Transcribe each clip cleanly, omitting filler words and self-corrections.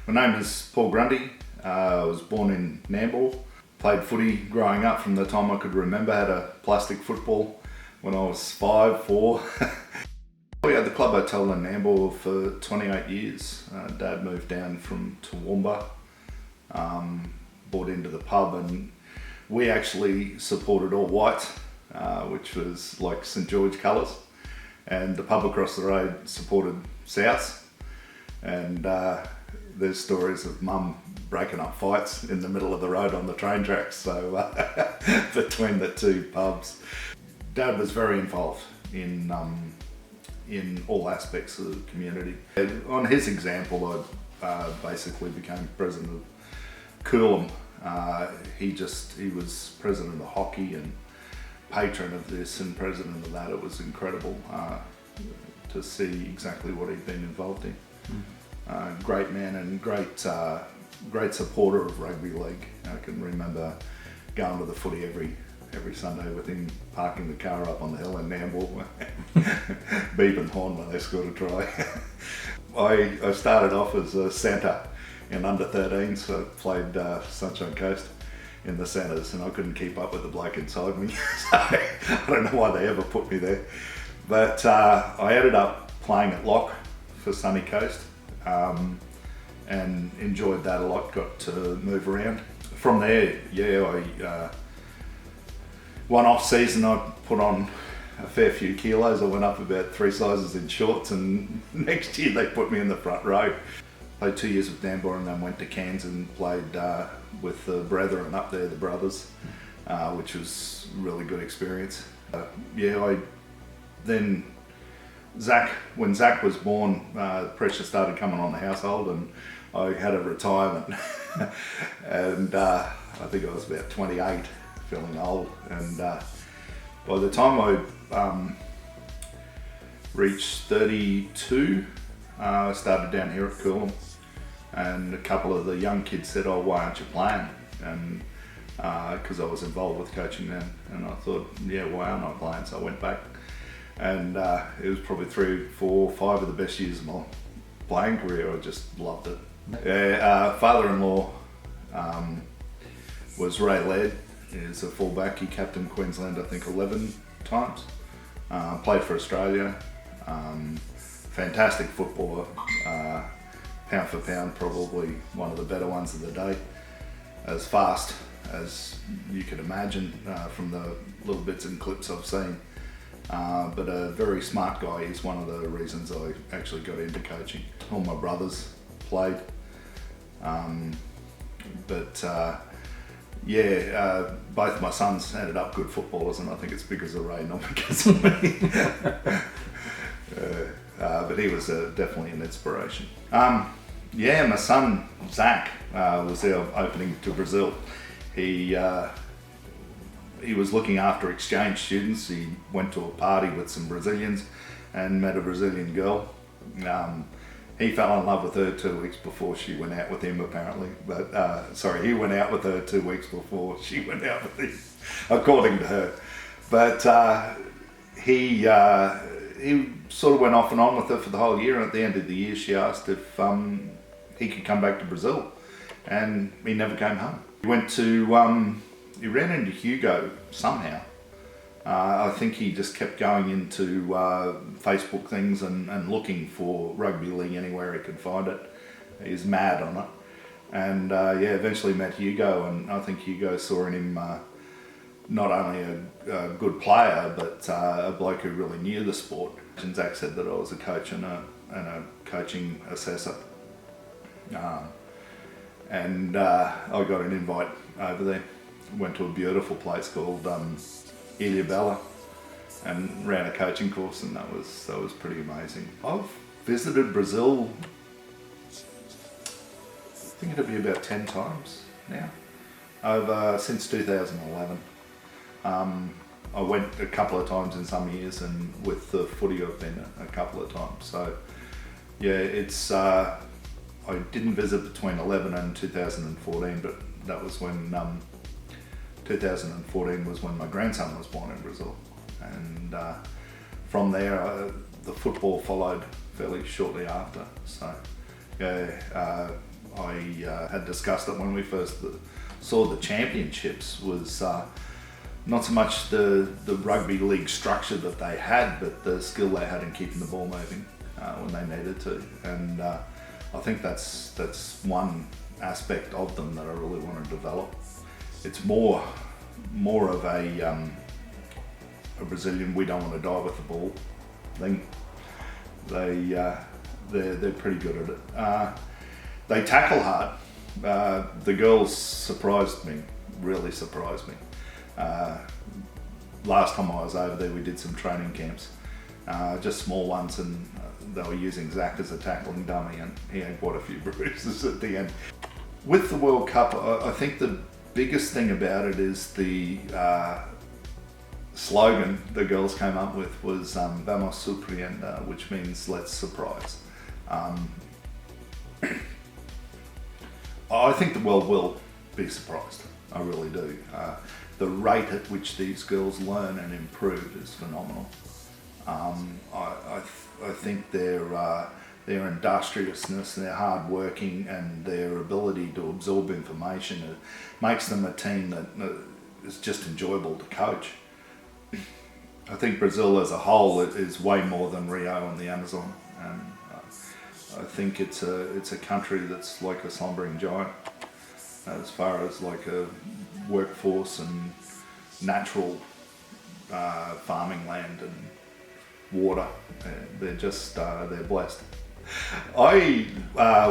My name is Paul Grundy. I was born in Nambour. Played footy growing up from the time I could remember. Had a plastic football when I was 4. We had the club hotel in Nambour for 28 years. Dad moved down from Toowoomba, bought into the pub, and we actually supported all white, which was like St George colours, and the pub across the road supported South. And there's stories of Mum breaking up fights in the middle of the road on the train tracks, so between the two pubs. Dad was very involved in all aspects of the community. On his example, I basically became president of Coolum. He was president of hockey and patron of this and president of that. It was incredible to see exactly what he'd been involved in. Great man and great supporter of rugby league. I can remember going to the footy every Sunday with him, parking the car up on the hill in Nambour, beeping horn when they scored a try. I started off as a centre in under 13s, so I played Sunshine Coast in the centres, and I couldn't keep up with the bloke inside me. So I don't know why they ever put me there. But I ended up playing at lock for Sunny Coast, and enjoyed that a lot, got to move around. From there, one off season I put on a fair few kilos. I went up about 3 sizes in shorts, and next year they put me in the front row. Played 2 years with Nambour and then went to Cairns and played with the brethren up there, the brothers, which was a really good experience. When Zach was born, pressure started coming on the household, and I had a retirement. And I think I was about 28, feeling old. And by the time I reached 32, I started down here at Coolum, and a couple of the young kids said, "Oh, why aren't you playing?" And because I was involved with coaching then, and I thought, yeah, why aren't I playing? So I went back, and it was probably 3, 4, 5 of the best years of my playing career. I just loved it. Father-in-law was Ray Laird. He's a fullback. He captained Queensland, I think, 11 times. Played for Australia. Fantastic footballer. Pound for pound, probably one of the better ones of the day. As fast as you could imagine from the little bits and clips I've seen. But a very smart guy. He's one of the reasons I actually got into coaching. All my brothers played. Both my sons ended up good footballers, and I think it's because of Ray, not because of me. But he was definitely an inspiration. My son Zach was there opening to Brazil. He was looking after exchange students. He went to a party with some Brazilians and met a Brazilian girl. He fell in love with her 2 weeks before she went out with him, apparently. But he went out with her 2 weeks before she went out with him, according to her. But he sort of went off and on with her for the whole year. And at the end of the year, she asked if he could come back to Brazil, and he never came home. He went to he ran into Hugo somehow. I think he just kept going into Facebook things and looking for rugby league anywhere he could find it. He's mad on it. And eventually met Hugo, and I think Hugo saw in him not only a good player, but a bloke who really knew the sport. And Zach said that I was a coach and a coaching assessor. I got an invite over there. Went to a beautiful place called Ilhabela and ran a coaching course, and that was pretty amazing. I've visited Brazil, I think it'll be about 10 times now, since 2011. I went a couple of times in some years, and with the footy I've been a couple of times. So it's I didn't visit between 11 and 2014, but that was when 2014 was when my grandson was born in Brazil, and from there the football followed fairly shortly after. So I had discussed it when we first saw the championships, was not so much the rugby league structure that they had, but the skill they had in keeping the ball moving when they needed to. And I think that's one aspect of them that I really want to develop. It's more of a Brazilian we don't want to die with the ball thing. They're pretty good at it. They tackle hard. The girls surprised me, really surprised me. Last time I was over there, we did some training camps, just small ones, and they were using Zach as a tackling dummy, and he had quite a few bruises at the end. With the World Cup, I think the biggest thing about it is the slogan the girls came up with was Vamos surpreender, which means let's surprise. I think the world will be surprised. I really do. The rate at which these girls learn and improve is phenomenal. I think their industriousness, their hard working, and their ability to absorb information makes them a team that is just enjoyable to coach. I think Brazil as a whole is way more than Rio and the Amazon, and I think it's a country that's like a slumbering giant as far as like a workforce and natural farming land and water. They're just they're blessed. I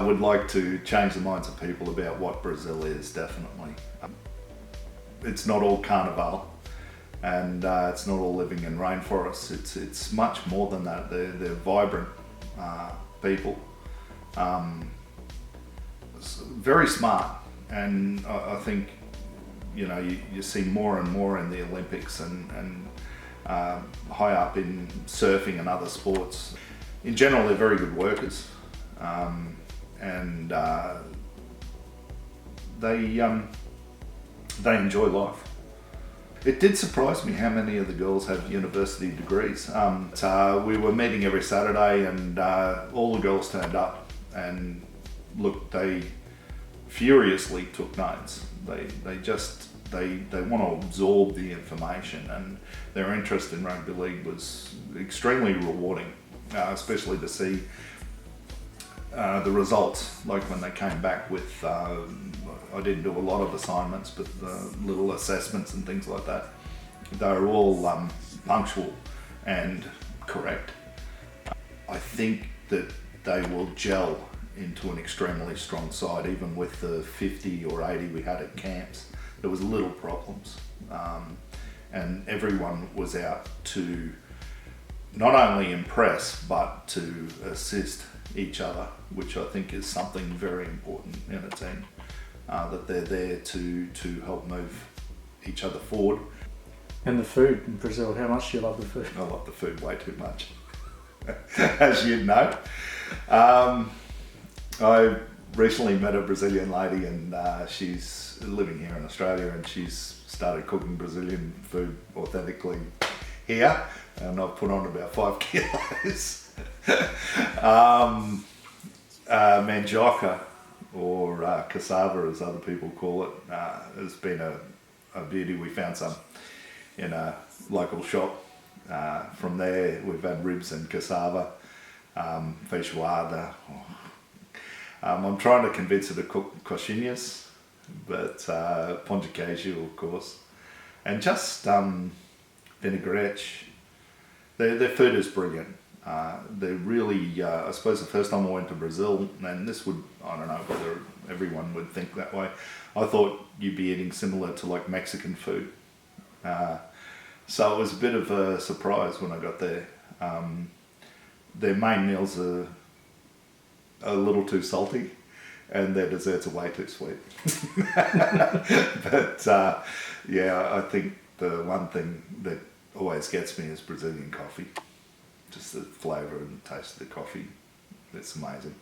would like to change the minds of people about what Brazil is, definitely. It's not all carnival, and it's not all living in rainforests. It's much more than that. They're vibrant people, very smart, and I think you see more and more in the Olympics and high up in surfing and other sports. In general, they're very good workers, and they enjoy life. It did surprise me how many of the girls have university degrees. We were meeting every Saturday, and all the girls turned up, and look, they furiously took notes. They want to absorb the information, and their interest in rugby league was extremely rewarding, especially to see the results, like when they came back with, I didn't do a lot of assignments, but little assessments and things like that. They were all punctual and correct. I think that they will gel into an extremely strong side, even with the 50 or 80 we had at camps. There was little problems, and everyone was out to not only impress but to assist each other, which I think is something very important in a team, that they're there to help move each other forward. And the food in Brazil, how much do you love the food? I love the food way too much, as you'd know. I recently met a Brazilian lady, and she's living here in Australia, and she's started cooking Brazilian food authentically here, and I've put on about 5 kilos. Mandioca, or cassava as other people call it, has been a beauty. We found some in a local shop. From there we've had ribs and cassava, feijoada. I'm trying to convince her to cook coxinhas, but pão de queijo, of course, and just vinaigrette. Their food is brilliant. They're really, I suppose the first time I went to Brazil, and this would, I don't know whether everyone would think that way, I thought you'd be eating similar to like Mexican food. So it was a bit of a surprise when I got there. Their main meals are a little too salty, and their desserts are way too sweet. But yeah, I think the one thing that always gets me is Brazilian coffee. Just the flavour and taste of the coffee. It's amazing.